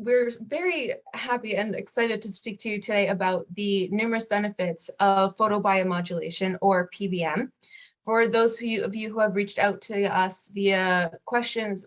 we're very happy and excited to speak to you today about the numerous benefits of photobiomodulation, or PBM. For those of you who have reached out to us via questions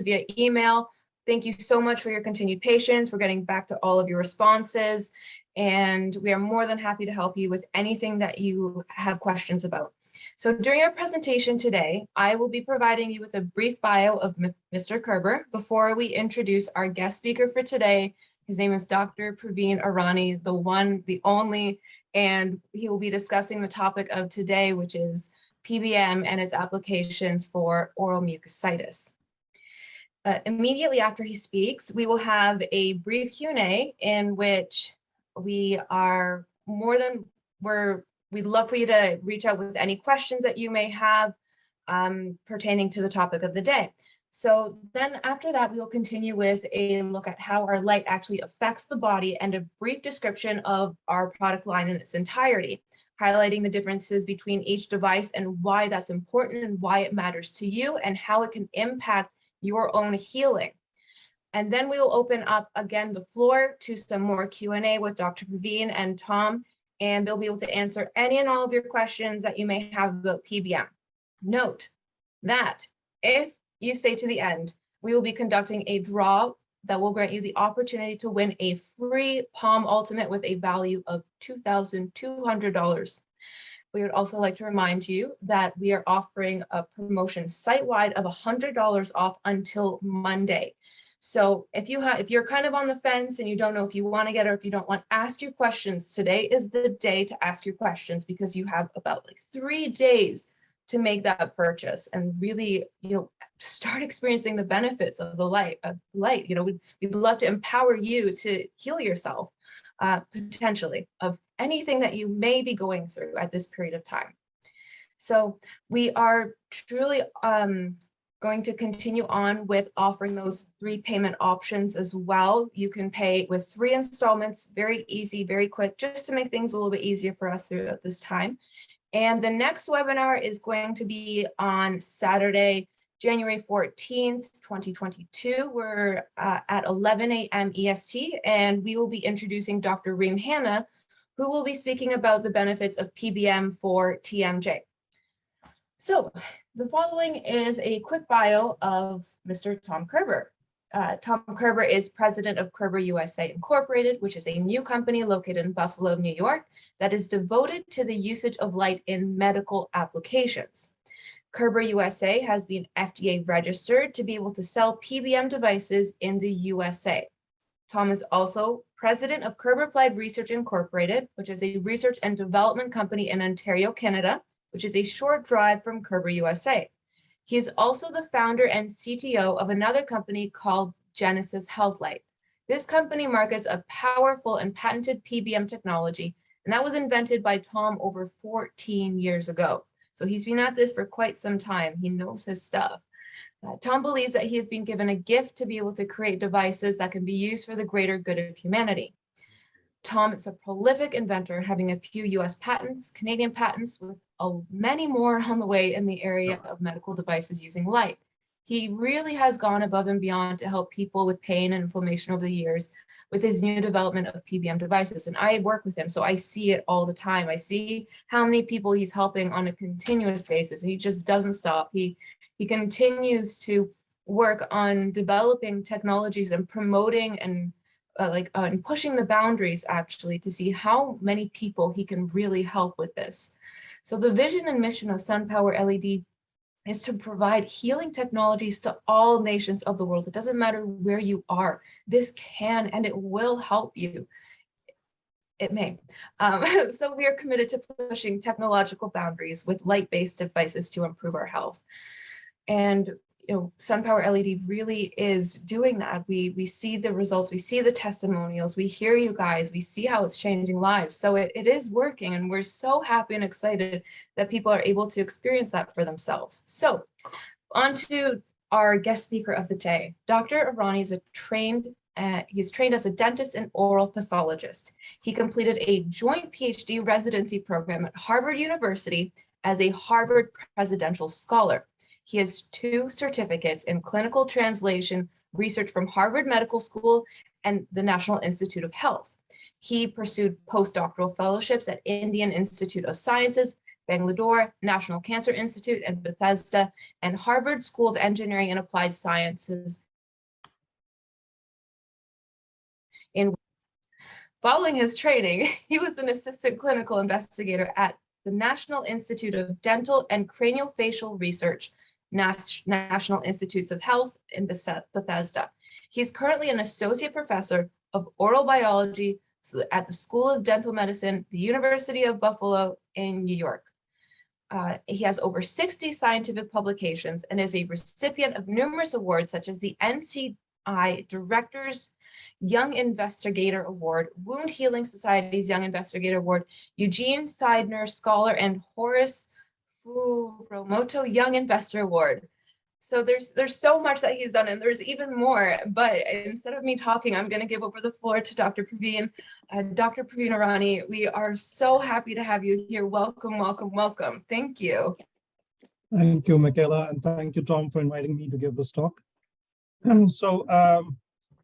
via email, thank you so much for your continued patience. We're getting back to all of your responses, and we are more than happy to help you with anything that you have questions about. So during our presentation today, I will be providing you with a brief bio of Mr. Kerber before we introduce our guest speaker for today. His name is Dr. Praveen Arany, the one, the only, and he will be discussing the topic of today, which is PBM and its applications for oral mucositis. Immediately after he speaks, we will have a brief Q&A in which we'd love for you to reach out with any questions that you may have pertaining to the topic of the day. So then after that, we will continue with a look at how our light actually affects the body and a brief description of our product line in its entirety, highlighting the differences between each device and why that's important and why it matters to you and how it can impact your own healing. And then we will open up again the floor to some more Q&A with Dr. Praveen and Tom, and they'll be able to answer any and all of your questions that you may have about PBM. Note that if you stay to the end, we will be conducting a draw that will grant you the opportunity to win a free Palm Ultimate with a value of $2,200. We would also like to remind you that we are offering a promotion site-wide of $100 off until Monday. So if you're kind of on the fence and you don't know if you want to get it or if you don't want, ask your questions. Today is the day to ask your questions because you have about 3 days to make that purchase and really, start experiencing the benefits of the light. We'd love to empower you to heal yourself, potentially, of anything that you may be going through at this period of time. So we are truly going to continue on with offering those 3 payment options as well. You can pay with 3 installments, very easy, very quick, just to make things a little bit easier for us throughout this time. And the next webinar is going to be on Saturday, January 14th, 2022. We're at 11 a.m. EST, and we will be introducing Dr. Reem Hanna, who will be speaking about the benefits of PBM for TMJ. So the following is a quick bio of Mr. Tom Kerber. Tom Kerber is president of Kerber USA Incorporated, which is a new company located in Buffalo, New York, that is devoted to the usage of light in medical applications. Kerber USA has been FDA registered to be able to sell PBM devices in the USA. Tom is also president of Kerber Applied Research Incorporated, which is a research and development company in Ontario, Canada, which is a short drive from Kerber USA. He is also the founder and CTO of another company called Genesis Health Light. This company markets a powerful and patented PBM technology, and that was invented by Tom over 14 years ago. So he's been at this for quite some time. He knows his stuff. Tom believes that he has been given a gift to be able to create devices that can be used for the greater good of humanity. Tom is a prolific inventor, having a few US patents, Canadian patents, with many more on the way in the area of medical devices using light. He really has gone above and beyond to help people with pain and inflammation over the years with his new development of PBM devices. And I work with him, so I see it all the time. I see how many people he's helping on a continuous basis, and he just doesn't stop. He continues to work on developing technologies and promoting and and pushing the boundaries, actually, to see how many people he can really help with this. So the vision and mission of SunPowerLED is to provide healing technologies to all nations of the world. It doesn't matter where you are. This can and it will help you. It may. So we are committed to pushing technological boundaries with light-based devices to improve our health. And SunPowerLED really is doing that. We see the results, we see the testimonials, we hear you guys, we see how it's changing lives. So it is working, and we're so happy and excited that people are able to experience that for themselves. So on to our guest speaker of the day. Dr. Arany is he's trained as a dentist and oral pathologist. He completed a joint PhD residency program at Harvard University as a Harvard Presidential Scholar. He has 2 certificates in clinical translation research from Harvard Medical School and the National Institute of Health. He pursued postdoctoral fellowships at Indian Institute of Sciences, Bangalore, National Cancer Institute, and Bethesda, and Harvard School of Engineering and Applied Sciences. Following his training, he was an assistant clinical investigator at the National Institute of Dental and Craniofacial Research, National Institutes of Health in Bethesda. He's currently an associate professor of oral biology at the School of Dental Medicine, the University of Buffalo in New York. He has over 60 scientific publications and is a recipient of numerous awards such as the NCI Director's Young Investigator Award, Wound Healing Society's Young Investigator Award, Eugene Seidner Scholar, and Horace Furumoto Young Investor Award. So there's so much that he's done, and there's even more. But instead of me talking, I'm going to give over the floor to Dr. Praveen. Dr. Praveen Arany, we are so happy to have you here. Welcome, welcome, welcome. Thank you. Thank you, Michaela, and thank you, Tom, for inviting me to give this talk. So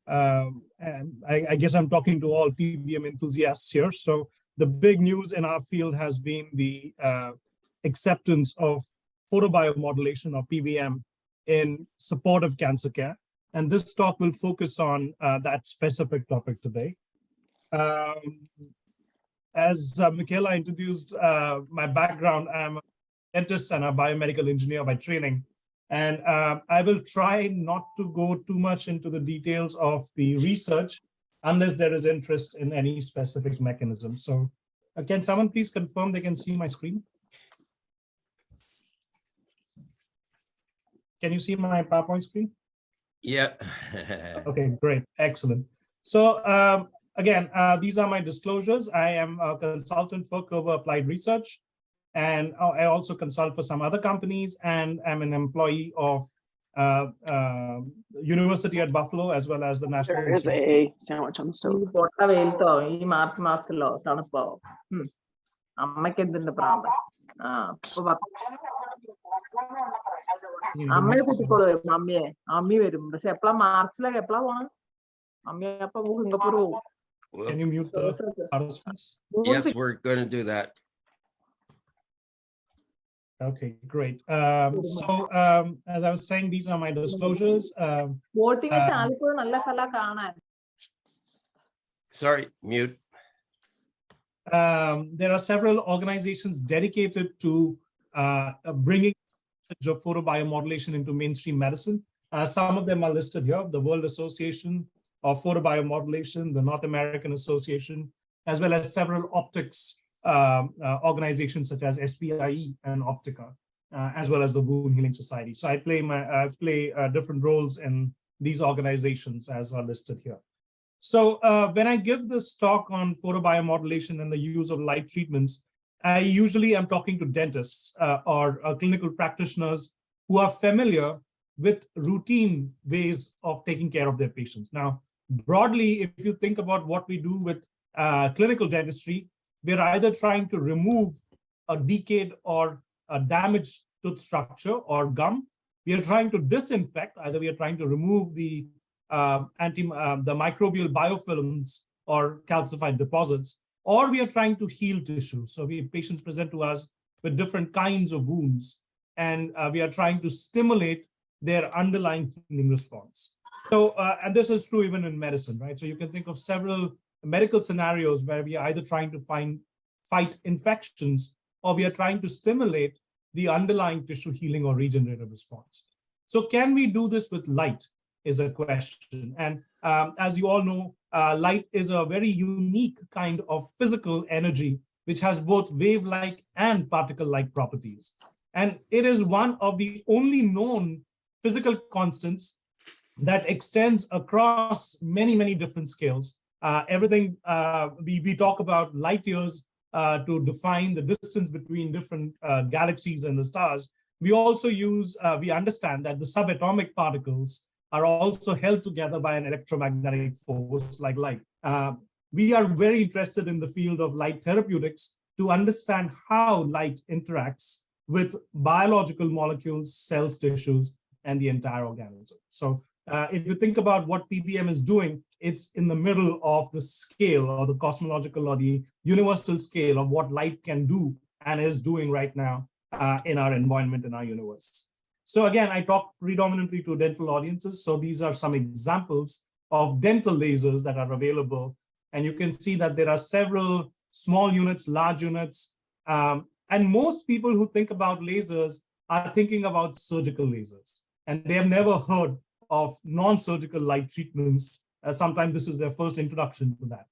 I guess I'm talking to all PBM enthusiasts here. So the big news in our field has been the acceptance of photobiomodulation, or PBM, in support of cancer care. And this talk will focus on that specific topic today. As Michaela introduced my background, I'm a dentist and a biomedical engineer by training. And I will try not to go too much into the details of the research unless there is interest in any specific mechanism. So can someone please confirm they can see my screen? Can you see my PowerPoint screen? Yeah. Okay, great, excellent. So again, these are my disclosures. I am a consultant for Kerber Applied Research, and I also consult for some other companies, and I'm an employee of University at Buffalo, as well as the National There is Institute. a sandwich on the stove. You Can you mute the participants? Yes, we're going to do that. Okay, great. As I was saying, these are my disclosures. Sorry, mute. There are several organizations dedicated to bringing of photobiomodulation into mainstream medicine. Some of them are listed here: the World Association of Photobiomodulation, the North American Association, as well as several optics organizations such as SPIE and Optica, as well as the Wound Healing Society. So I play different roles in these organizations as are listed here. So when I give this talk on photobiomodulation and the use of light treatments, I usually am talking to dentists or clinical practitioners who are familiar with routine ways of taking care of their patients. Now, broadly, if you think about what we do with clinical dentistry, we're either trying to remove a decayed or a damaged tooth structure or gum. We are trying to disinfect, either we are trying to remove the microbial biofilms or calcified deposits, or we are trying to heal tissue. So patients present to us with different kinds of wounds, and we are trying to stimulate their underlying healing response. So, and this is true even in medicine, right? So you can think of several medical scenarios where we are either trying to fight infections, or we are trying to stimulate the underlying tissue healing or regenerative response. So can we do this with light is a question. And as you all know, light is a very unique kind of physical energy, which has both wave-like and particle-like properties. And it is one of the only known physical constants that extends across many, many different scales. Everything we talk about light years to define the distance between different galaxies and the stars. We also we understand that the subatomic particles are also held together by an electromagnetic force like light. We are very interested in the field of light therapeutics to understand how light interacts with biological molecules, cells, tissues, and the entire organism. So If you think about what PBM is doing, it's in the middle of the scale or the cosmological or the universal scale of what light can do and is doing right now in our environment, in our universe. So again, I talk predominantly to dental audiences. So these are some examples of dental lasers that are available. And you can see that there are several small units, large units. And most people who think about lasers are thinking about surgical lasers. And they have never heard of non-surgical light treatments. Sometimes this is their first introduction to that.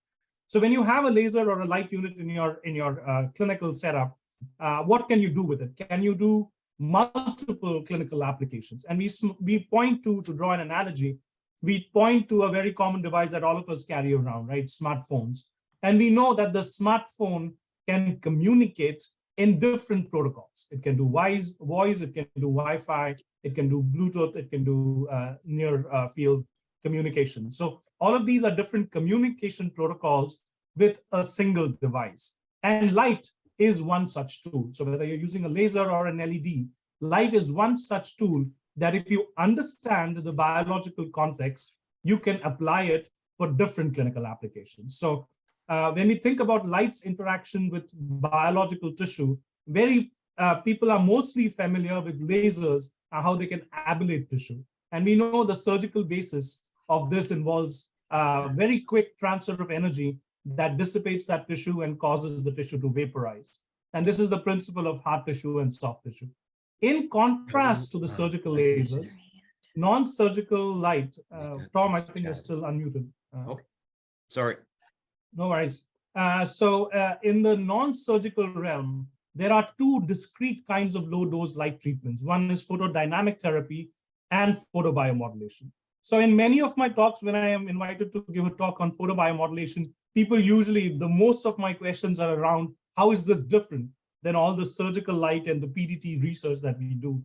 So when you have a laser or a light unit in your clinical setup, what can you do with it? Can you do multiple clinical applications? And we point to draw an analogy, we point to a very common device that all of us carry around, right? Smartphones. And we know that the smartphone can communicate in different protocols. It can do voice, it can do Wi-Fi, it can do Bluetooth, it can do near field communication. So all of these are different communication protocols with a single device. And light is one such tool. So whether you're using a laser or an LED, light is one such tool that if you understand the biological context, you can apply it for different clinical applications. So when we think about light's interaction with biological tissue, people are mostly familiar with lasers and how they can ablate tissue. And we know the surgical basis of this involves very quick transfer of energy that dissipates that tissue and causes the tissue to vaporize. And this is the principle of hard tissue and soft tissue. In contrast to the surgical lasers, non-surgical light, Tom, I think you're still unmuted. Okay, sorry. No worries. In the non-surgical realm, there are two discrete kinds of low-dose light treatments. One is photodynamic therapy and photobiomodulation. So in many of my talks, when I am invited to give a talk on photobiomodulation, people usually, most of my questions are around, how is this different than all the surgical light and the PDT research that we do?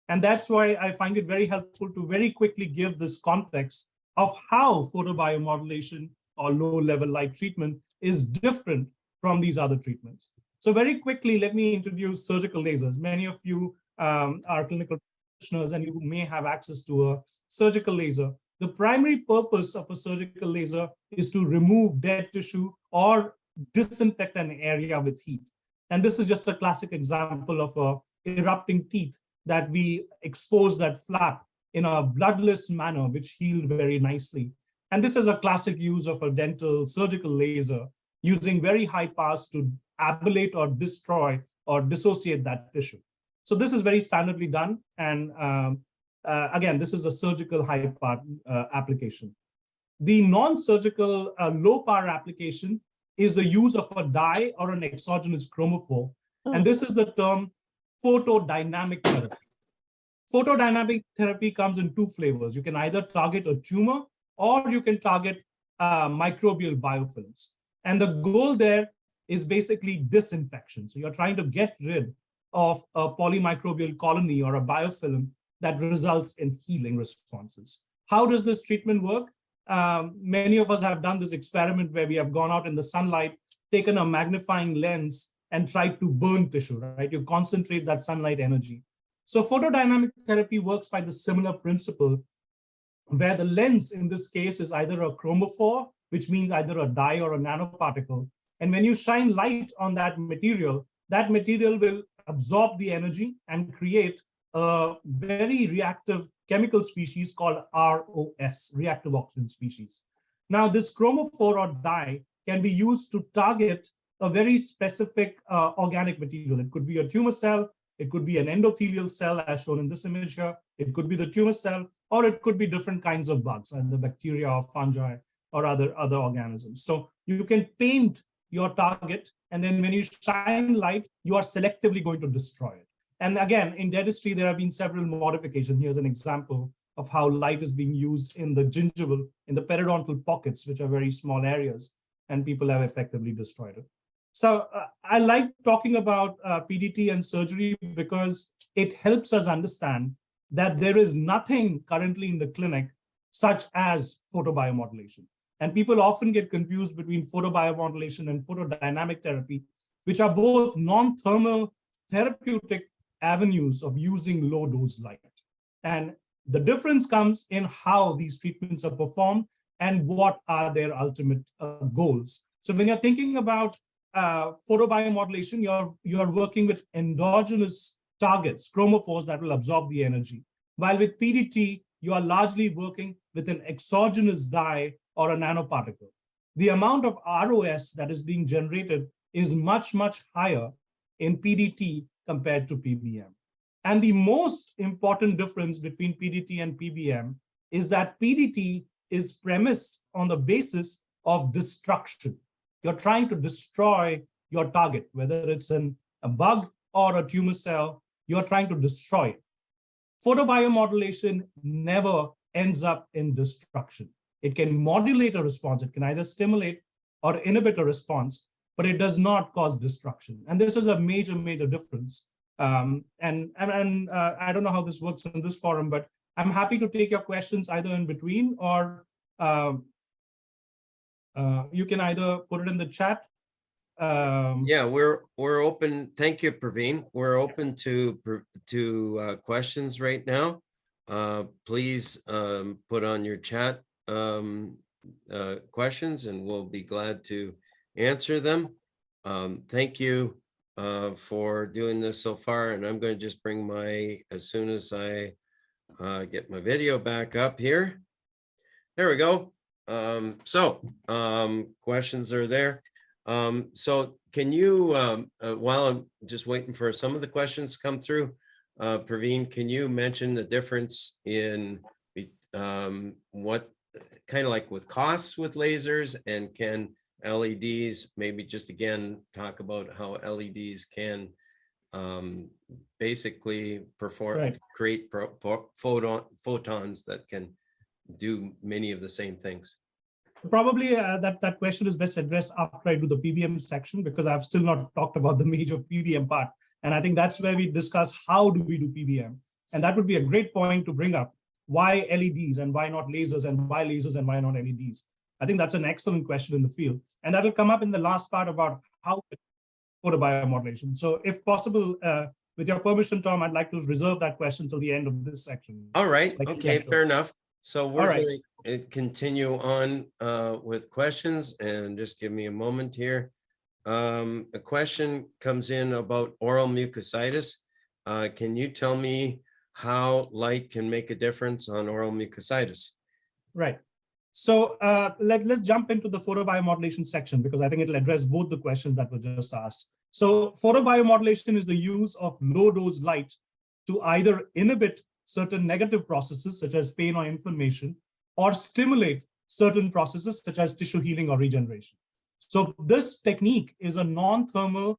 And that's why I find it very helpful to very quickly give this context of how photobiomodulation or low-level light treatment is different from these other treatments. So very quickly, let me introduce surgical lasers. Many of you are clinical practitioners and you may have access to a surgical laser. The primary purpose of a surgical laser is to remove dead tissue or disinfect an area with heat. And this is just a classic example of a erupting teeth that we expose that flap in a bloodless manner, which healed very nicely. And this is a classic use of a dental surgical laser using very high powers to ablate or destroy or dissociate that tissue. So this is very standardly done. And again, this is a surgical high power application. The non-surgical low power application is the use of a dye or an exogenous chromophore. And this is the term photodynamic therapy. Photodynamic therapy comes in two flavors. You can either target a tumor or you can target microbial biofilms. And the goal there is basically disinfection. So you're trying to get rid of a polymicrobial colony or a biofilm that results in healing responses. How does this treatment work? Many of us have done this experiment where we have gone out in the sunlight, taken a magnifying lens and tried to burn tissue, right? You concentrate that sunlight energy. So photodynamic therapy works by the similar principle where the lens in this case is either a chromophore, which means either a dye or a nanoparticle. And when you shine light on that material will absorb the energy and create a very reactive chemical species called ROS, reactive oxygen species. Now, this chromophore or dye can be used to target a very specific organic material. It could be a tumor cell, it could be an endothelial cell as shown in this image here, it could be the tumor cell, or it could be different kinds of bugs, either bacteria or fungi or other organisms. So you can paint your target, and then when you shine light, you are selectively going to destroy it. And again, in dentistry, there have been several modifications. Here's an example of how light is being used in the gingival, in the periodontal pockets, which are very small areas, and people have effectively destroyed it. So I like talking about PDT and surgery because it helps us understand that there is nothing currently in the clinic such as photobiomodulation. And people often get confused between photobiomodulation and photodynamic therapy, which are both non-thermal therapeutic avenues of using low-dose light. And The difference comes in how these treatments are performed and what are their ultimate goals. So when you're thinking about photobiomodulation, you're working with endogenous targets, chromophores that will absorb the energy. While with PDT, you are largely working with an exogenous dye or a nanoparticle. The amount of ROS that is being generated is much, much higher in PDT compared to PBM. And the most important difference between PDT and PBM is that PDT is premised on the basis of destruction. You're trying to destroy your target, whether it's a bug or a tumor cell, you're trying to destroy it. Photobiomodulation never ends up in destruction. It can modulate a response. It can either stimulate or inhibit a response, but it does not cause destruction. And this is a major, major difference. And I don't know how this works in this forum, but I'm happy to take your questions either in between or you can either put it in the chat. Yeah, we're open. Thank you, Praveen. We're open to questions right now. Please put on your chat questions, and we'll be glad to answer them. Thank you for doing this so far, and I'm going to just bring as soon as I get my video back up here. There we go. Questions are there. So can you, while I'm just waiting for some of the questions to come through, Praveen, can you mention the difference in what kind of like with costs with lasers, and can LEDs, maybe just again, talk about how LEDs can basically create photons that can do many of the same things? Probably that question is best addressed after I do the PBM section, because I've still not talked about the major PBM part. And I think that's where we discuss how do we do PBM. And that would be a great point to bring up. Why LEDs and why not lasers, and why lasers and why not LEDs? I think that's an excellent question in the field. And that'll come up in the last part about how photobiomodulation. So if possible, with your permission, Tom, I'd like to reserve that question till the end of this section. All right. Okay, fair enough. So we're going to continue on with questions, and just give me a moment here. A question comes in about oral mucositis. Can you tell me how light can make a difference on oral mucositis? Right. So let's jump into the photobiomodulation section, because I think it'll address both the questions that were just asked. So photobiomodulation is the use of low dose light to either inhibit certain negative processes such as pain or inflammation, or stimulate certain processes such as tissue healing or regeneration. So this technique is a non-thermal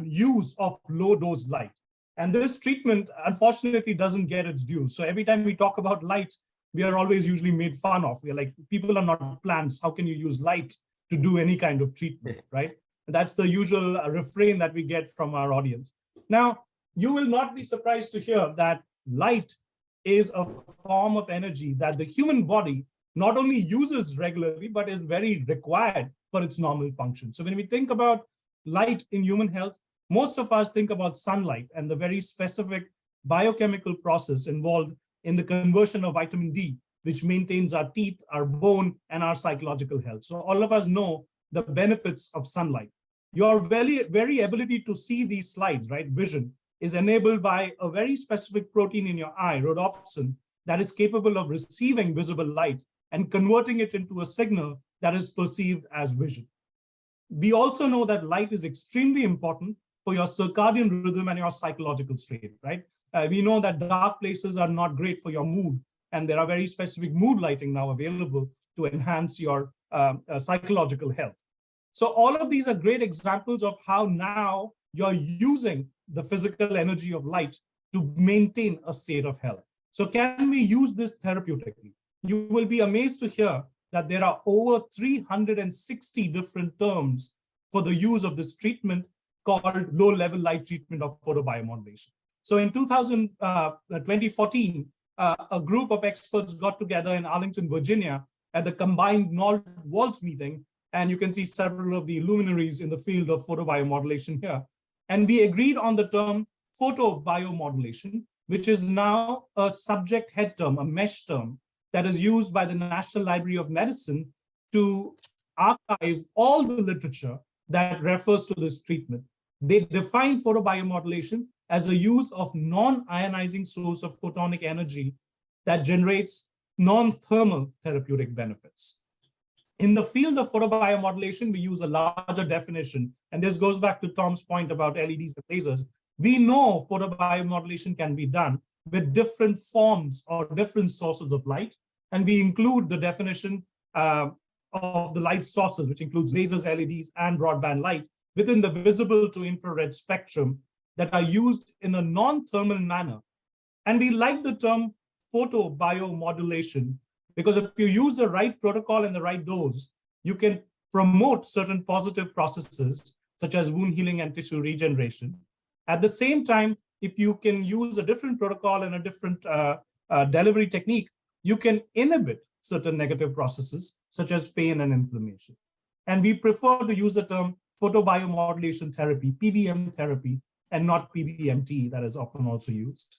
use of low dose light. And this treatment, unfortunately, doesn't get its due. So every time we talk about light, we are always usually made fun of. We're like, people are not plants. How can you use light to do any kind of treatment, right? And that's the usual refrain that we get from our audience. Now, you will not be surprised to hear that light is a form of energy that the human body not only uses regularly, but is very required for its normal function. So when we think about light in human health, most of us think about sunlight and the very specific biochemical process involved in the conversion of vitamin D, which maintains our teeth, our bone, and our psychological health. So all of us know the benefits of sunlight. Your very ability to see these slides, right, vision, is enabled by a very specific protein in your eye, rhodopsin, that is capable of receiving visible light and converting it into a signal that is perceived as vision. We also know that light is extremely important for your circadian rhythm and your psychological state, right? We know that dark places are not great for your mood, and there are very specific mood lighting now available to enhance your psychological health. So all of these are great examples of how now you're using the physical energy of light to maintain a state of health. So can we use this therapeutically? You will be amazed to hear that there are over 360 different terms for the use of this treatment called low-level light treatment of photobiomodulation. So in 2014, a group of experts got together in Arlington, Virginia at the combined World meeting, and you can see several of the luminaries in the field of photobiomodulation here. And we agreed on the term photobiomodulation, which is now a subject head term, a mesh term, that is used by the National Library of Medicine to archive all the literature that refers to this treatment. They define photobiomodulation as the use of non-ionizing source of photonic energy that generates non-thermal therapeutic benefits. In the field of photobiomodulation, we use a larger definition, and this goes back to Tom's point about LEDs and lasers. We know photobiomodulation can be done with different forms or different sources of light, and we include the definition of the light sources, which includes lasers, LEDs, and broadband light within the visible to infrared spectrum that are used in a non-thermal manner. And we like the term photobiomodulation because if you use the right protocol and the right dose, you can promote certain positive processes such as wound healing and tissue regeneration. At the same time, if you can use a different protocol and a different delivery technique, you can inhibit certain negative processes such as pain and inflammation. And we prefer to use the term photobiomodulation therapy, PBM therapy, and not PBMT, that is often also used.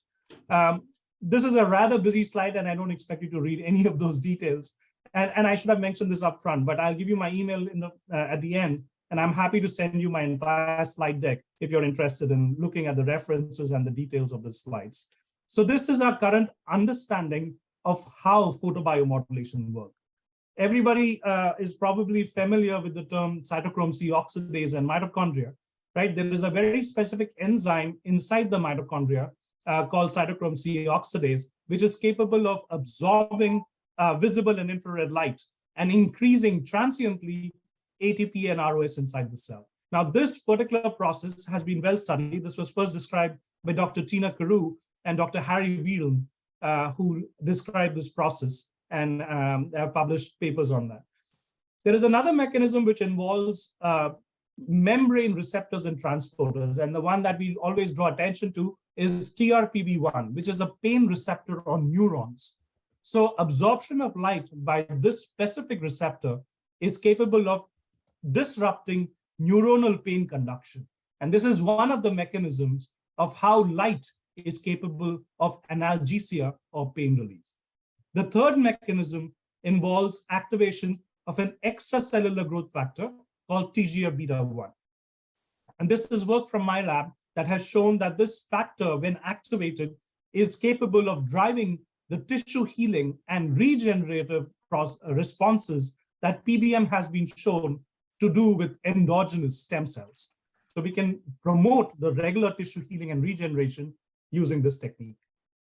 This is a rather busy slide, and I don't expect you to read any of those details. And I should have mentioned this up front, but I'll give you my email in at the end, and I'm happy to send you my entire slide deck if you're interested in looking at the references and the details of the slides. So this is our current understanding of how photobiomodulation works. Everybody is probably familiar with the term cytochrome C oxidase and mitochondria, right? There is a very specific enzyme inside the mitochondria called cytochrome C oxidase, which is capable of absorbing visible and infrared light and increasing transiently ATP and ROS inside the cell. Now, this particular process has been well studied. This was first described by Dr. Tina Carew and Dr. Harry Whelan, who described this process and have published papers on that. There is another mechanism which involves membrane receptors and transporters, and the one that we always draw attention to is TRPV1, which is a pain receptor on neurons. So absorption of light by this specific receptor is capable of disrupting neuronal pain conduction. And this is one of the mechanisms of how light is capable of analgesia or pain relief. The third mechanism involves activation of an extracellular growth factor called TGF-beta1. And this is work from my lab that has shown that this factor, when activated, is capable of driving the tissue healing and regenerative responses that PBM has been shown to do with endogenous stem cells. So we can promote the regular tissue healing and regeneration using this technique.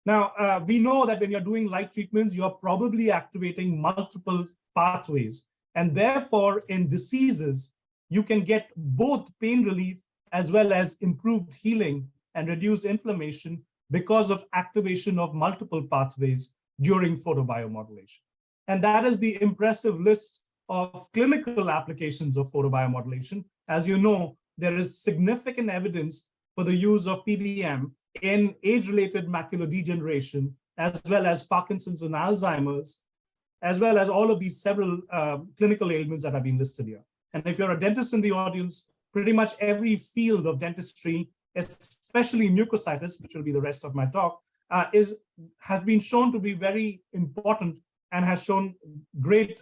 Now, we know that when you're doing light treatments, you're probably activating multiple pathways. And therefore, in diseases, you can get both pain relief as well as improved healing and reduce inflammation because of activation of multiple pathways during photobiomodulation. And that is the impressive list of clinical applications of photobiomodulation. As you know, there is significant evidence for the use of PBM in age-related macular degeneration, as well as Parkinson's and Alzheimer's, as well as all of these several clinical ailments that have been listed here. And if you're a dentist in the audience, pretty much every field of dentistry, especially mucositis, which will be the rest of my talk, has been shown to be very important and has shown great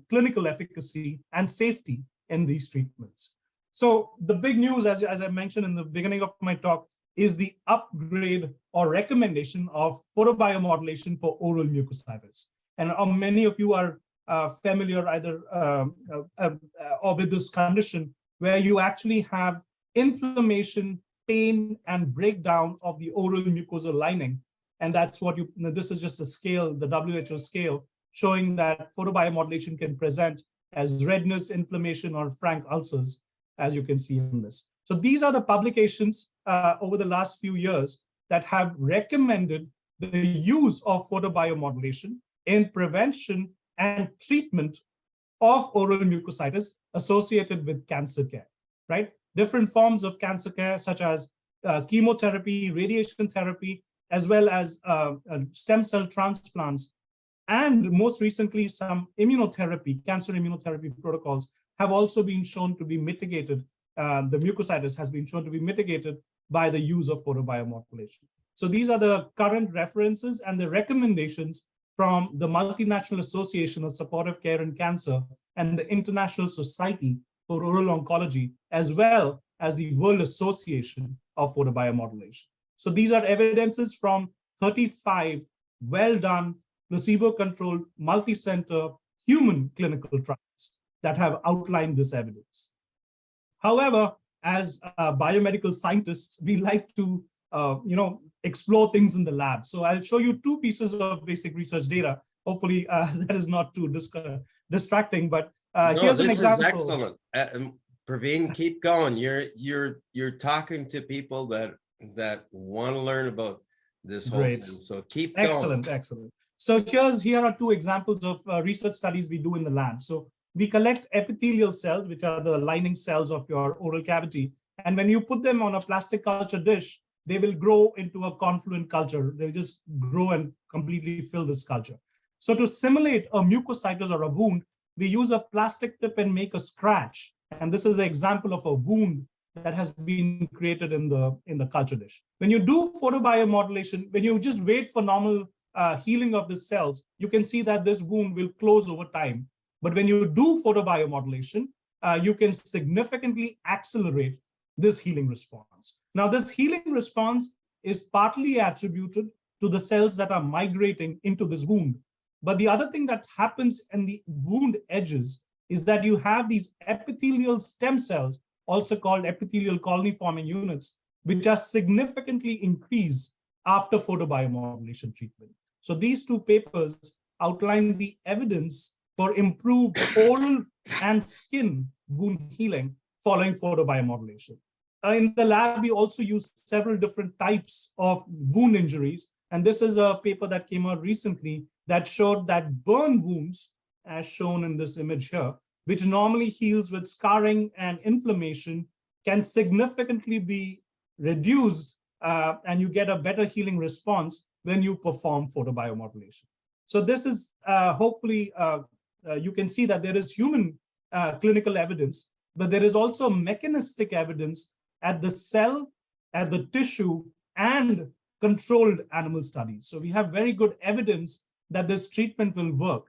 clinical efficacy and safety in these treatments. So the big news, as I mentioned in the beginning of my talk, is the upgrade or recommendation of photobiomodulation for oral mucositis. And many of you are familiar either or with this condition where you actually have inflammation, pain, and breakdown of the oral mucosal lining. And that's what this is just a scale, the WHO scale, showing that photobiomodulation can present as redness, inflammation, or frank ulcers, as you can see in this. So these are the publications over the last few years that have recommended the use of photobiomodulation in prevention and treatment of oral mucositis associated with cancer care, right? Different forms of cancer care, such as chemotherapy, radiation therapy, as well as stem cell transplants, and most recently, some immunotherapy, cancer immunotherapy protocols have also been shown to be mitigated. The mucositis has been shown to be mitigated by the use of photobiomodulation. So these are the current references and the recommendations from the Multinational Association of Supportive Care in Cancer and the International Society for Oral Oncology, as well as the World Association of Photobiomodulation. So these are evidences from 35 well-done, placebo-controlled, multi-center human clinical trials that have outlined this evidence. However, as biomedical scientists, we like to explore things in the lab. So I'll show you two pieces of basic research data. Hopefully that is not too distracting, but no, here's an this example. is excellent. Praveen, keep going. You're talking to people that want to learn about this whole Great. thing. So keep Excellent, going. excellent. So here are two examples of research studies we do in the lab. So we collect epithelial cells, which are the lining cells of your oral cavity. And when you put them on a plastic culture dish, they will grow into a confluent culture. They'll just grow and completely fill this culture. So to simulate a mucositis or a wound, we use a plastic tip and make a scratch. And this is the example of a wound that has been created in the culture dish. When you do photobiomodulation, when you just wait for normal healing of the cells, you can see that this wound will close over time. But when you do photobiomodulation, you can significantly accelerate this healing response. Now, this healing response is partly attributed to the cells that are migrating into this wound. But the other thing that happens in the wound edges is that you have these epithelial stem cells, also called epithelial colony-forming units, which are significantly increased after photobiomodulation treatment. So these two papers outline the evidence for improved oral and skin wound healing following photobiomodulation. In the lab, we also use several different types of wound injuries. And this is a paper that came out recently that showed that burn wounds, as shown in this image here, which normally heals with scarring and inflammation, can significantly be reduced and you get a better healing response when you perform photobiomodulation. So this is hopefully, you can see that there is human clinical evidence, but there is also mechanistic evidence at the cell, at the tissue, and controlled animal studies. So we have very good evidence that this treatment will work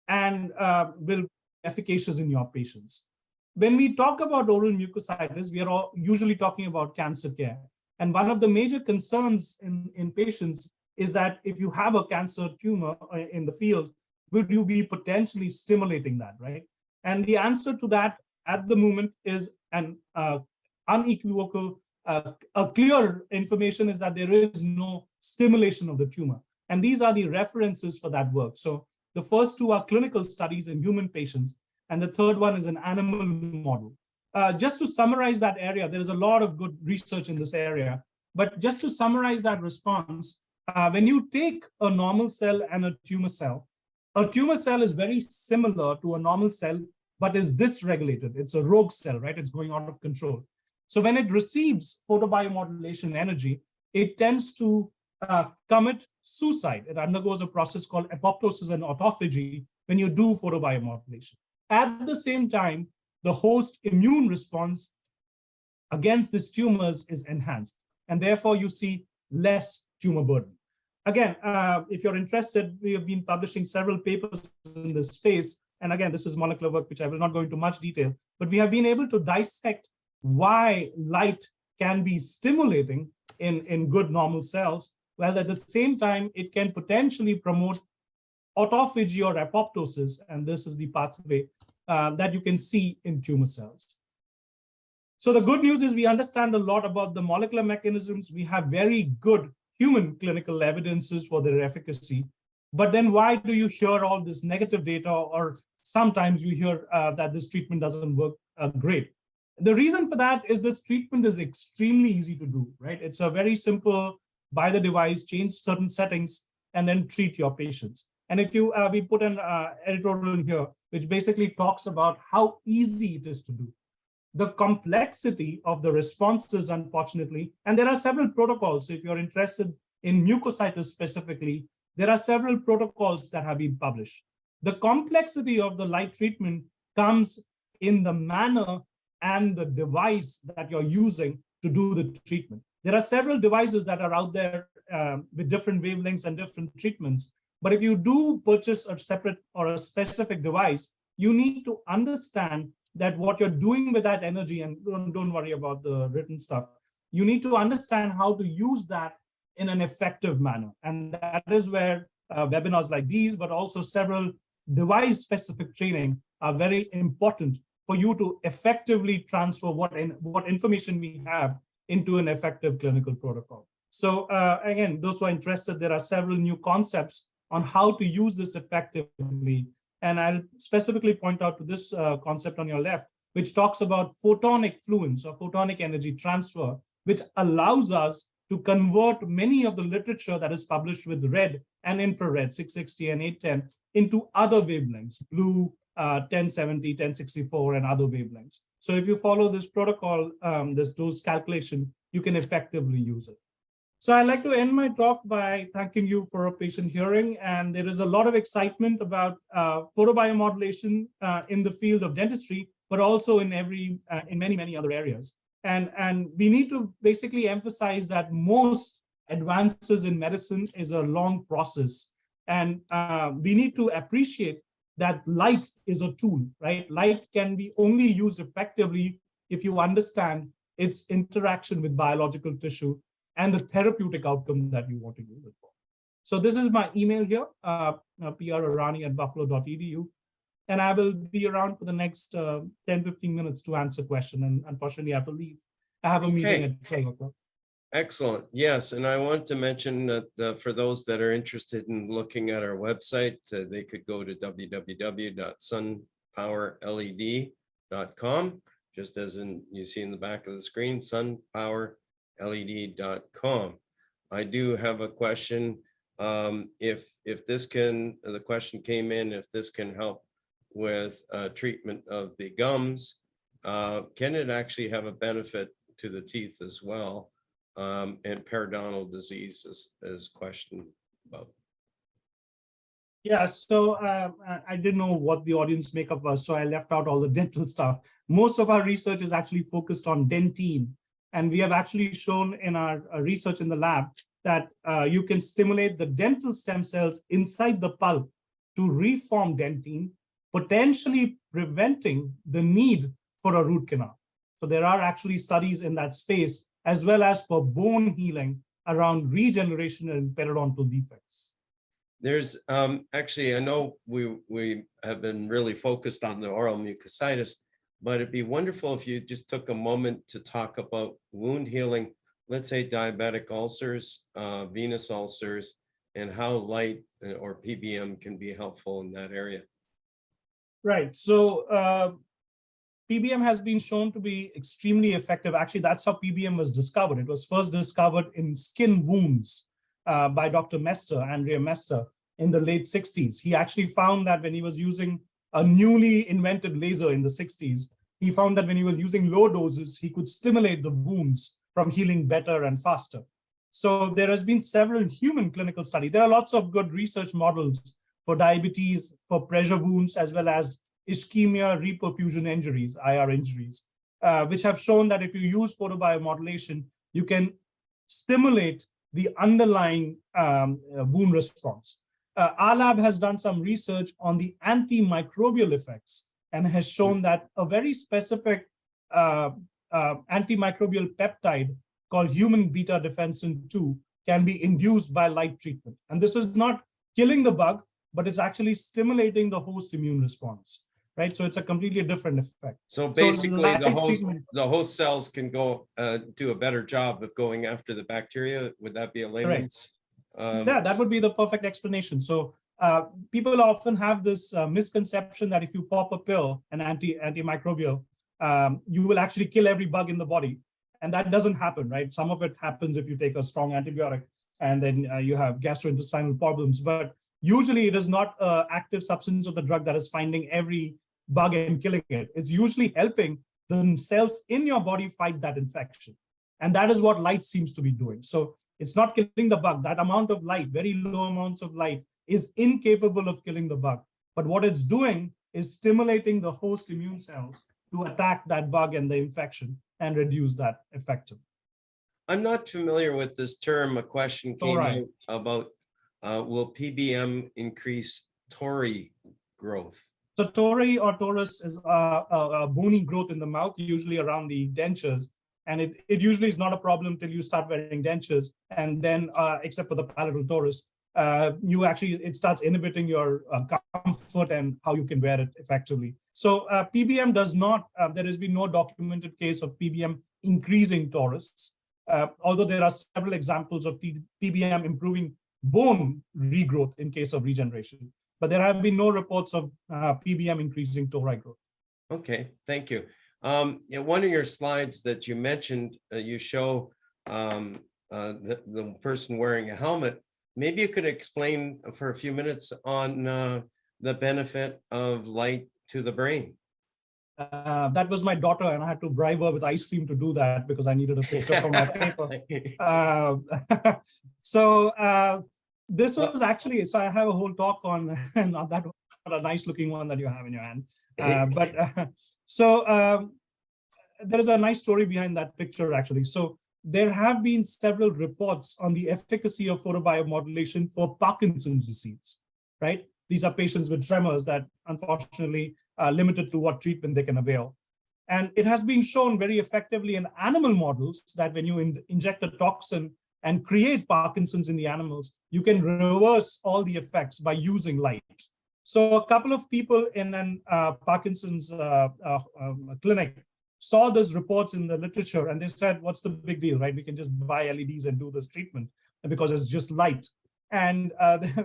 and will be efficacious in your patients. When we talk about oral mucositis, we are usually talking about cancer care. And one of the major concerns in patients is that if you have a cancer tumor in the field, would you be potentially stimulating that, right? And the answer to that at the moment is an unequivocal, a clear information is that there is no stimulation of the tumor. And these are the references for that work. So the first two are clinical studies in human patients, and the third one is an animal model. Just to summarize that area, there is a lot of good research in this area, but just to summarize that response, when you take a normal cell and a tumor cell is very similar to a normal cell, but is dysregulated. It's a rogue cell, right? It's going out of control. So when it receives photobiomodulation energy, it tends to commit suicide. It undergoes a process called apoptosis and autophagy when you do photobiomodulation. At the same time, the host immune response against these tumors is enhanced, and therefore you see less tumor burden. Again, if you're interested, we have been publishing several papers in this space. And again, this is molecular work, which I will not go into much detail, but we have been able to dissect why light can be stimulating in good normal cells, while at the same time, it can potentially promote autophagy or apoptosis. And this is the pathway that you can see in tumor cells. So the good news is we understand a lot about the molecular mechanisms. We have very good human clinical evidences for their efficacy. But then why do you hear all this negative data, or sometimes you hear that this treatment doesn't work great? The reason for that is this treatment is extremely easy to do, right? It's a very simple, buy the device, change certain settings, and then treat your patients. And if you, we put an editorial here, which basically talks about how easy it is to do. The complexity of the responses, unfortunately, and there are several protocols. So if you're interested in mucositis specifically, there are several protocols that have been published. The complexity of the light treatment comes in the manner and the device that you're using to do the treatment. There are several devices that are out there with different wavelengths and different treatments. But if you do purchase a separate or a specific device, you need to understand that what you're doing with that energy, and don't worry about the written stuff, you need to understand how to use that in an effective manner. And that is where webinars like these, but also several device-specific training are very important for you to effectively transfer what information we have into an effective clinical protocol. So again, those who are interested, there are several new concepts on how to use this effectively. And I'll specifically point out to this concept on your left, which talks about photonic fluence or photonic energy transfer, which allows us to convert many of the literature that is published with red and infrared, 660 and 810, into other wavelengths, blue, 1070, 1064, and other wavelengths. So if you follow this protocol, this dose calculation, you can effectively use it. So I'd like to end my talk by thanking you for a patient hearing. And there is a lot of excitement about photobiomodulation in the field of dentistry, but also in many, many other areas. And we need to basically emphasize that most advances in medicine is a long process. And we need to appreciate that light is a tool, right? Light can be only used effectively if you understand its interaction with biological tissue and the therapeutic outcome that you want to use it for. So this is my email here, prarany@buffalo.edu. And I will be around for the next 10-15 minutes to answer questions. And unfortunately, I have to leave. I have a meeting at 12 o'clock. Excellent. Yes. And I want to mention that for those that are interested in looking at our website, they could go to www.sunpowerled.com, just as you see in the back of the screen, sunpowerled.com. I do have a question. If this can, the question came in, if this can help with treatment of the gums, can it actually have a benefit to the teeth as well? And periodontal disease is questioned about. Yeah, so I didn't know what the audience makeup was, so I left out all the dental stuff. Most of our research is actually focused on dentine. And we have actually shown in our research in the lab that you can stimulate the dental stem cells inside the pulp to reform dentine, potentially preventing the need for a root canal. So there are actually studies in that space, as well as for bone healing around regeneration and periodontal defects. There's actually, I know we have been really focused on the oral mucositis, but it'd be wonderful if you just took a moment to talk about wound healing, let's say diabetic ulcers, venous ulcers, and how light or PBM can be helpful in that area. Right. So PBM has been shown to be extremely effective. Actually, that's how PBM was discovered. It was first discovered in skin wounds by Dr. Andrea Mester, in the late 60s. He actually found that when he was using a newly invented laser in the 60s, he found that when he was using low doses, he could stimulate the wounds from healing better and faster. So there has been several human clinical studies. There are lots of good research models for diabetes, for pressure wounds, as well as ischemia reperfusion injuries, IR injuries, which have shown that if you use photobiomodulation, you can stimulate the underlying wound response. Our lab has done some research on the antimicrobial effects and has shown that a very specific antimicrobial peptide called human beta defensin 2 can be induced by light treatment. And this is not killing the bug, but it's actually stimulating the host immune response, right? So it's a completely different effect. So basically the host cells can go do a better job of going after the bacteria. Would that be a layman's? Yeah, that would be the perfect explanation. So people often have this misconception that if you pop a pill, an antimicrobial, you will actually kill every bug in the body. And that doesn't happen, right? Some of it happens if you take a strong antibiotic and then you have gastrointestinal problems. But usually it is not an active substance of the drug that is finding every bug and killing it. It's usually helping the cells in your body fight that infection. And that is what light seems to be doing. So it's not killing the bug. That amount of light, very low amounts of light, is incapable of killing the bug. But what it's doing is stimulating the host immune cells to attack that bug and the infection and reduce that effectively. I'm not familiar with this term. A question came Tori. out about will PBM increase tori growth? So tori or torus is a bony growth in the mouth, usually around the dentures. And it usually is not a problem till you start wearing dentures. And then, except for the palatal torus, it starts inhibiting your comfort and how you can wear it effectively. So PBM does not, there has been no documented case of PBM increasing torus, although there are several examples of PBM improving bone regrowth in case of regeneration. But there have been no reports of PBM increasing tori growth. Okay, thank you. In one of your slides that you mentioned, you show the person wearing a helmet. Maybe you could explain for a few minutes on the benefit of light to the brain. That was my daughter, and I had to bribe her with ice cream to do that because I needed a picture from our paper. This was actually, so I have a whole talk on, not that one, not a nice looking one that you have in your hand. There is a nice story behind that picture, actually. So there have been several reports on the efficacy of photobiomodulation for Parkinson's disease, right? These are patients with tremors that unfortunately are limited to what treatment they can avail. And it has been shown very effectively in animal models that when you inject a toxin and create Parkinson's in the animals, you can reverse all the effects by using light. So a couple of people in an Parkinson's clinic saw those reports in the literature, and they said, what's the big deal, right? We can just buy LEDs and do this treatment because it's just light. And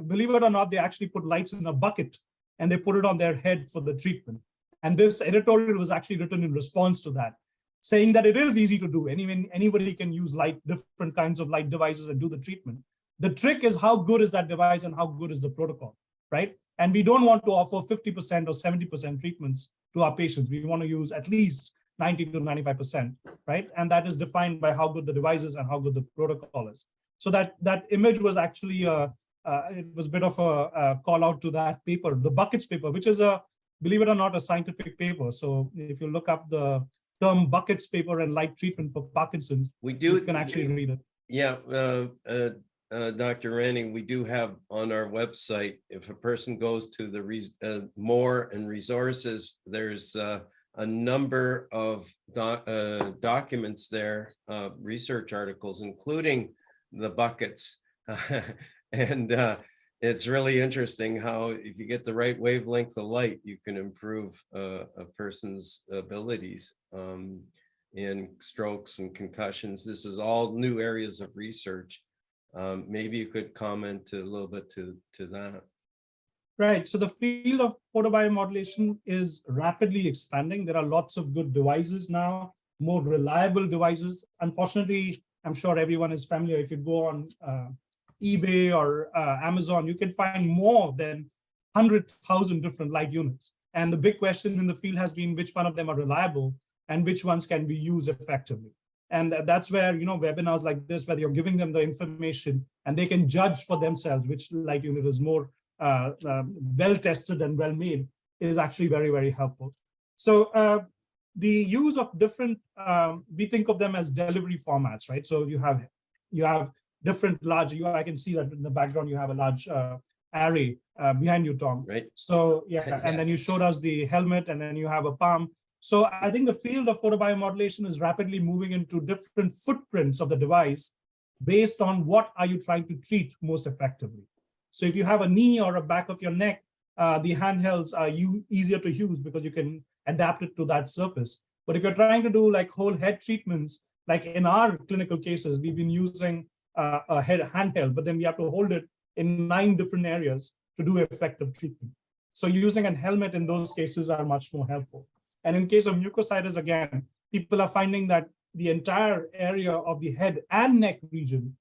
believe it or not, they actually put lights in a bucket and they put it on their head for the treatment. And this editorial was actually written in response to that, saying that it is easy to do. Anybody can use light, different kinds of light devices and do the treatment. The trick is how good is that device and how good is the protocol, right? And we don't want to offer 50% or 70% treatments to our patients. We want to use at least 90 to 95%, right? And that is defined by how good the device is and how good the protocol is. So that image was actually, it was a bit of a call out to that paper, the buckets paper, which is believe it or not, a scientific paper. So if you look up the term buckets paper and light treatment for Parkinson's, you can actually read it. Yeah, Dr. Arany, we do have on our website, if a person goes to the more and resources, there's a number of documents there, research articles, including the buckets. And it's really interesting how if you get the right wavelength of light, you can improve a person's abilities in strokes and concussions. This is all new areas of research. Maybe you could comment a little bit to that. Right. So the field of photobiomodulation is rapidly expanding. There are lots of good devices now, more reliable devices. Unfortunately, I'm sure everyone is familiar. If you go on eBay or Amazon, you can find more than 100,000 different light units. And the big question in the field has been which one of them are reliable and which ones can be used effectively. And that's where, webinars like this, where you're giving them the information and they can judge for themselves which light unit is more well-tested and well-made, is actually very, very helpful. So the use of different, we think of them as delivery formats, right? So you have different large, I can see that in the background, you have a large array behind you, Tom. Right. So yeah, and then you showed us the helmet and then you have a palm. So I think the field of photobiomodulation is rapidly moving into different footprints of the device based on what are you trying to treat most effectively. So if you have a knee or a back of your neck, the handhelds are easier to use because you can adapt it to that surface. But if you're trying to do like whole head treatments, like in our clinical cases, we've been using a head handheld, but then we have to hold it in 9 different areas to do effective treatment. So using a helmet in those cases are much more helpful. And in case of mucositis, again, people are finding that the entire area of the head and neck region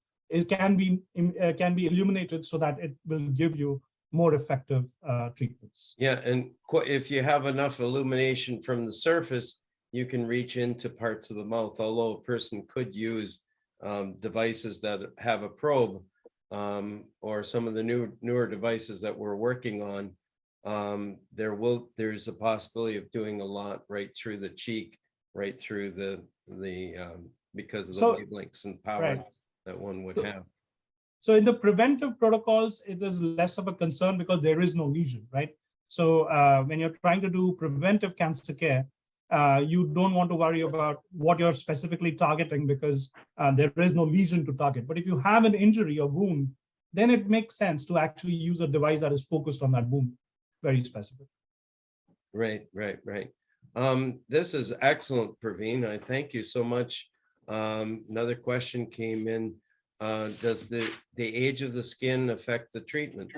can be illuminated so that it will give you more effective treatments. Yeah, and if you have enough illumination from the surface, you can reach into parts of the mouth, although a person could use devices that have a probe or some of the newer devices that we're working on. There's a possibility of doing a lot right through the cheek, right through the because of the So, wavelengths and power right. that one would have. So in the preventive protocols, it is less of a concern because there is no lesion, right? So when you're trying to do preventive cancer care, you don't want to worry about what you're specifically targeting because there is no lesion to target. But if you have an injury or wound, then it makes sense to actually use a device that is focused on that wound, very specific. Right. This is excellent, Praveen. I thank you so much. Another question came in. Does the age of the skin affect the treatment?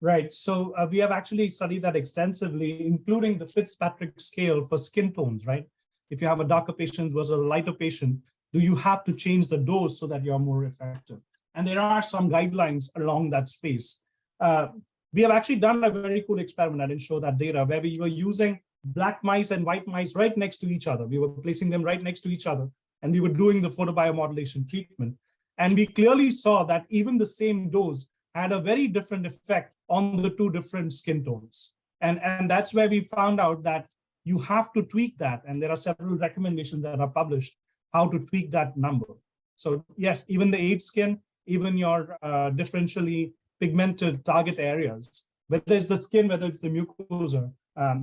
Right. So we have actually studied that extensively, including the Fitzpatrick scale for skin tones, right? If you have a darker patient versus a lighter patient, do you have to change the dose so that you're more effective? And there are some guidelines along that space. We have actually done a very cool experiment. I didn't show that data where we were using black mice and white mice right next to each other. We were placing them right next to each other, and we were doing the photobiomodulation treatment. And we clearly saw that even the same dose had a very different effect on the two different skin tones. And that's where we found out that you have to tweak that. And there are several recommendations that are published how to tweak that number. So yes, even the age skin, even your differentially pigmented target areas, whether it's the skin, whether it's the mucosa,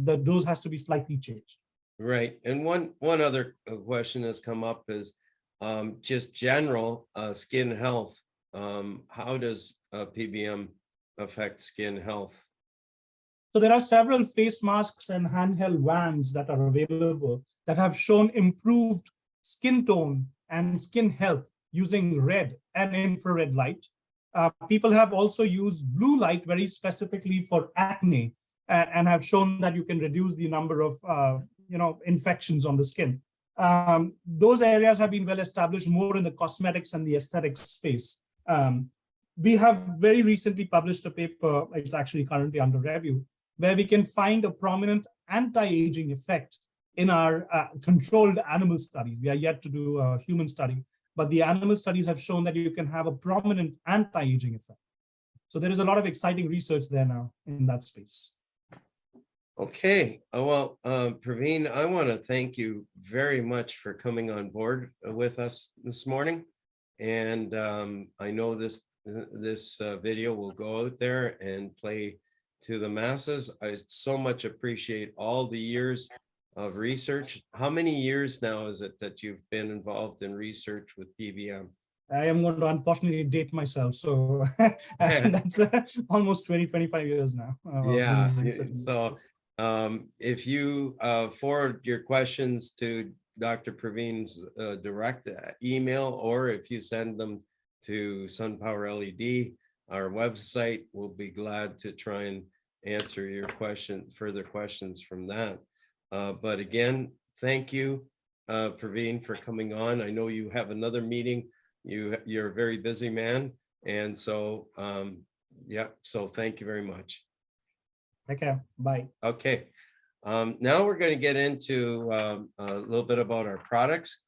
the dose has to be slightly changed. Right. And one other question has come up is just general skin health. How does PBM affect skin health? So there are several face masks and handheld wands that are available that have shown improved skin tone and skin health using red and infrared light. People have also used blue light very specifically for acne and have shown that you can reduce the number of infections on the skin. Those areas have been well established more in the cosmetics and the aesthetics space. We have very recently published a paper, it's actually currently under review, where we can find a prominent anti-aging effect in our controlled animal studies. We are yet to do a human study, but the animal studies have shown that you can have a prominent anti-aging effect. So there is a lot of exciting research there now in that space. Okay, well, Praveen, I want to thank you very much for coming on board with us this morning. And I know this video will go out there and play to the masses. I so much appreciate all the years of research. How many years now is it that you've been involved in research with PBM? I am going to unfortunately date myself. So that's almost 25 years now. Yeah, so if you forward your questions to Dr. Praveen's direct email, or if you send them to SunPowerLED, our website, we'll be glad to try and answer your further questions from that. But again, thank you, Praveen, for coming on. I know you have another meeting. You're a very busy man. And so, yeah, so thank you very much. Okay, bye. Okay. Now we're going to get into a little bit about our products.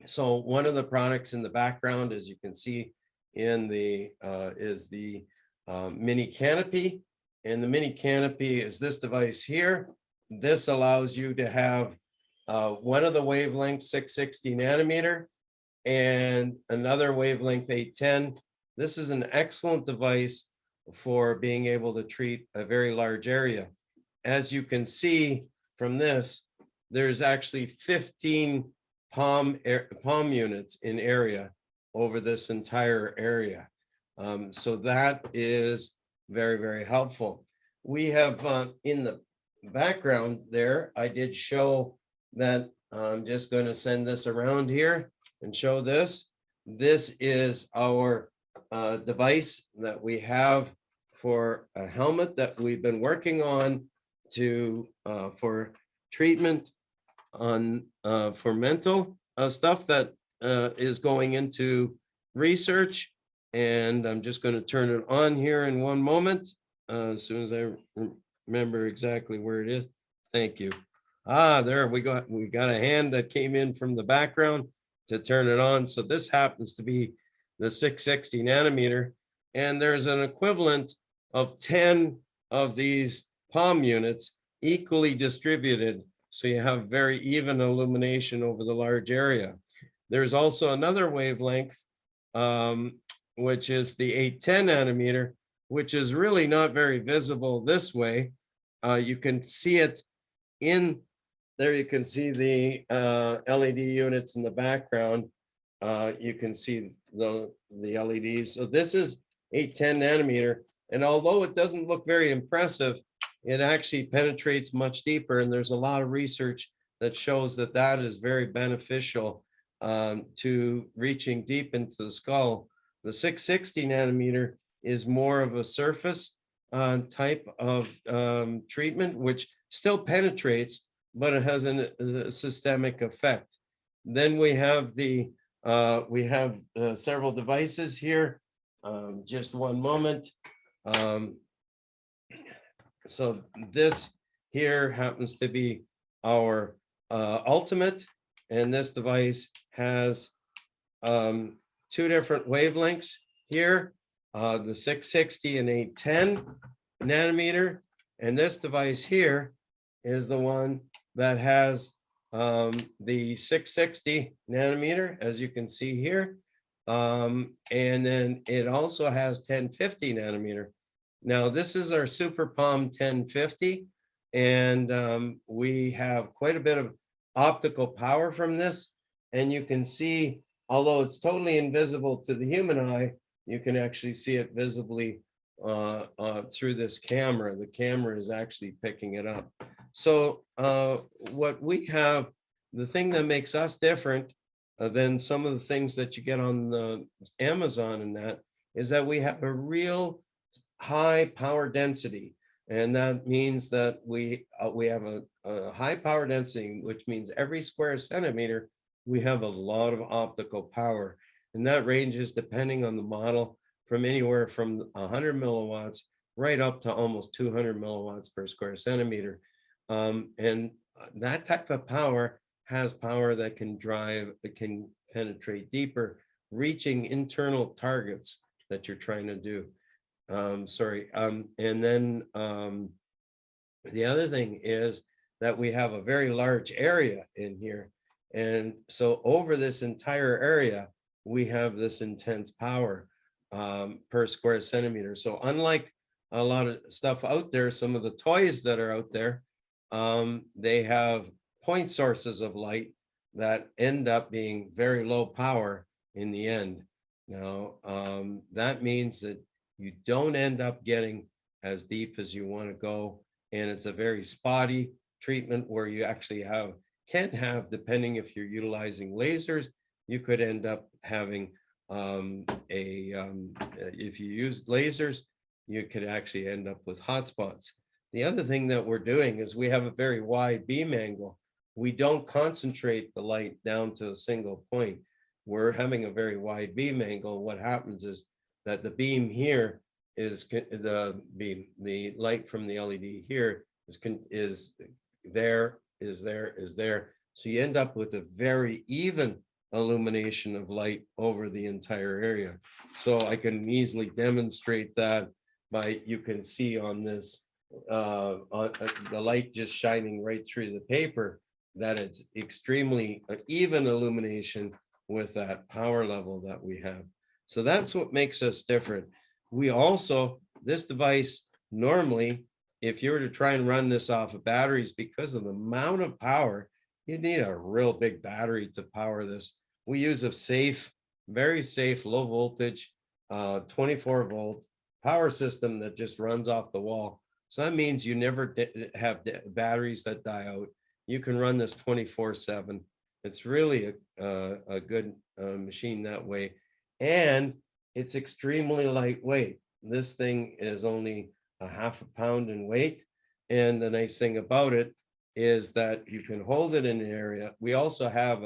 So one of the products in the background, as you can see in the is the mini canopy, and the mini canopy is this device here. This allows you to have one of the wavelengths 660 nanometer and another wavelength 810. This is an excellent device for being able to treat a very large area. As you can see from this, there's actually 15 palm units in area over this entire area. So that is very, very helpful. We have in the background there, I did show that I'm just going to send this around here and show this. This is our device that we have for a helmet that we've been working on to for treatment on for mental stuff that is going into research. And I'm just going to turn it on here in one moment as soon as I remember exactly where it is. Thank you. There we got a hand that came in from the background to turn it on. So this happens to be the 660 nanometer, and there's an equivalent of 10 of these palm units equally distributed So you have very even illumination over the large area. There's also another wavelength, which is the 810 nanometer, which is really not very visible this way. You can see it in there. You can see the LED units in the background. You can see the LEDs. So this is 810 nanometer. And although it doesn't look very impressive, it actually penetrates much deeper. And there's a lot of research that shows that that is very beneficial to reaching deep into the skull. The 660 nanometer is more of a surface type of treatment, which still penetrates, but it has a systemic effect. Then we have several devices here. Just one moment. So this here happens to be our ultimate, and this device has two different wavelengths here, the 660 and 810 nanometer, and this device here is the one that has the 660 nanometer, as you can see here, and then it also has 1050 nanometer. Now this is our Super Palm 1050, and we have quite a bit of optical power from this, and you can see, although it's totally invisible to the human eye, you can actually see it visibly through this camera. The camera is actually picking it up. So what we have, the thing that makes us different than some of the things that you get on the Amazon and that, is that we have a real high power density. And that means that we have a high power density, which means every square centimeter, we have a lot of optical power. And that ranges, depending on the model, from anywhere from 100 milliwatts right up to almost 200 milliwatts per square centimeter. And that type of power has power that can penetrate deeper, reaching internal targets that you're trying to do. And then the other thing is that we have a very large area in here. And so over this entire area, we have this intense power per square centimeter. So unlike a lot of stuff out there, some of the toys that are out there, they have point sources of light that end up being very low power in the end. Now, that means that you don't end up getting as deep as you want to go. And it's a very spotty treatment where you actually can have, depending if you're utilizing lasers, you could end up having if you use lasers, you could actually end up with hotspots. The other thing that we're doing is we have a very wide beam angle. We don't concentrate the light down to a single point. We're having a very wide beam angle. What happens is that the beam here is the light from the LED here is there. So you end up with a very even illumination of light over the entire area. So I can easily demonstrate that by, you can see on this, the light just shining right through the paper, that it's extremely even illumination with that power level that we have. So that's what makes us different. We also, this device, normally, if you were to try and run this off of batteries, because of the amount of power, you need a real big battery to power this. We use a safe, very safe, low voltage, 24 volt power system that just runs off the wall. So that means you never have batteries that die out. You can run this 24/7. It's really a good machine that way. And it's extremely lightweight. This thing is only a half a pound in weight. And the nice thing about it is that you can hold it in an area. We also have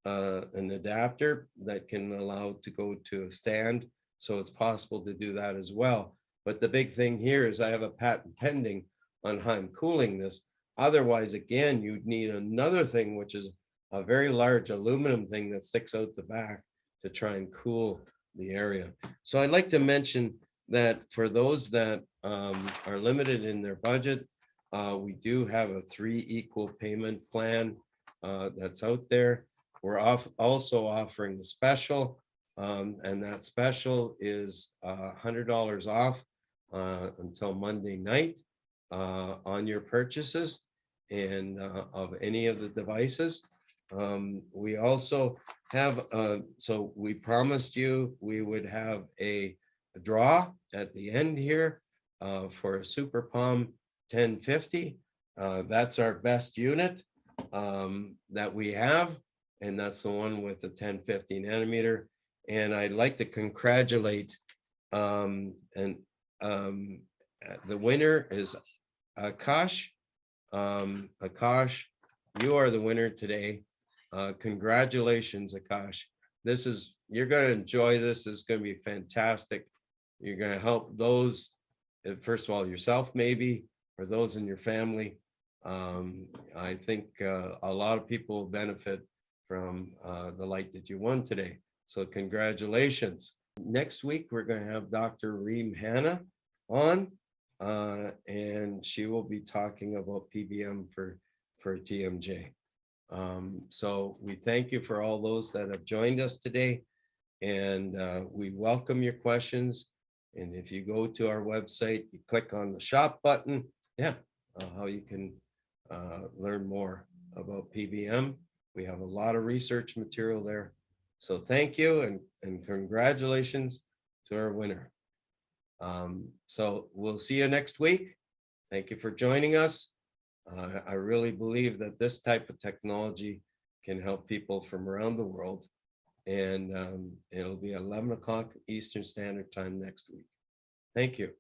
an adapter that can allow it to go to a stand. So it's possible to do that as well. But the big thing here is I have a patent pending on how I'm cooling this. Otherwise, again, you'd need another thing, which is a very large aluminum thing that sticks out the back to try and cool the area. So I'd like to mention that for those that are limited in their budget, We do have a 3 equal payment plan that's out there. We're also offering the special, and that special is $100 off until Monday night on your purchases and of any of the devices. We also have, so we promised you we would have a draw at the end here for a Super Palm 1050. That's our best unit that we have, and that's the one with the 1050 nanometer. And I'd like to congratulate the winner is Akash. Akash, you are the winner today. Congratulations, Akash. You're going to enjoy this. This is going to be fantastic. You're going to help those, first of all, yourself maybe, or those in your family. I think a lot of people will benefit from the light that you won today. So congratulations. Next week, we're going to have Dr. Reem Hanna on, and she will be talking about PBM for TMJ. So we thank you for all those that have joined us today, and we welcome your questions. And if you go to our website, you click on the shop button, how you can learn more about PBM. We have a lot of research material there. So thank you, and congratulations to our winner. So we'll see you next week. Thank you for joining us. I really believe that this type of technology can help people from around the world. And it'll be 11 o'clock Eastern Standard Time next week. Thank you.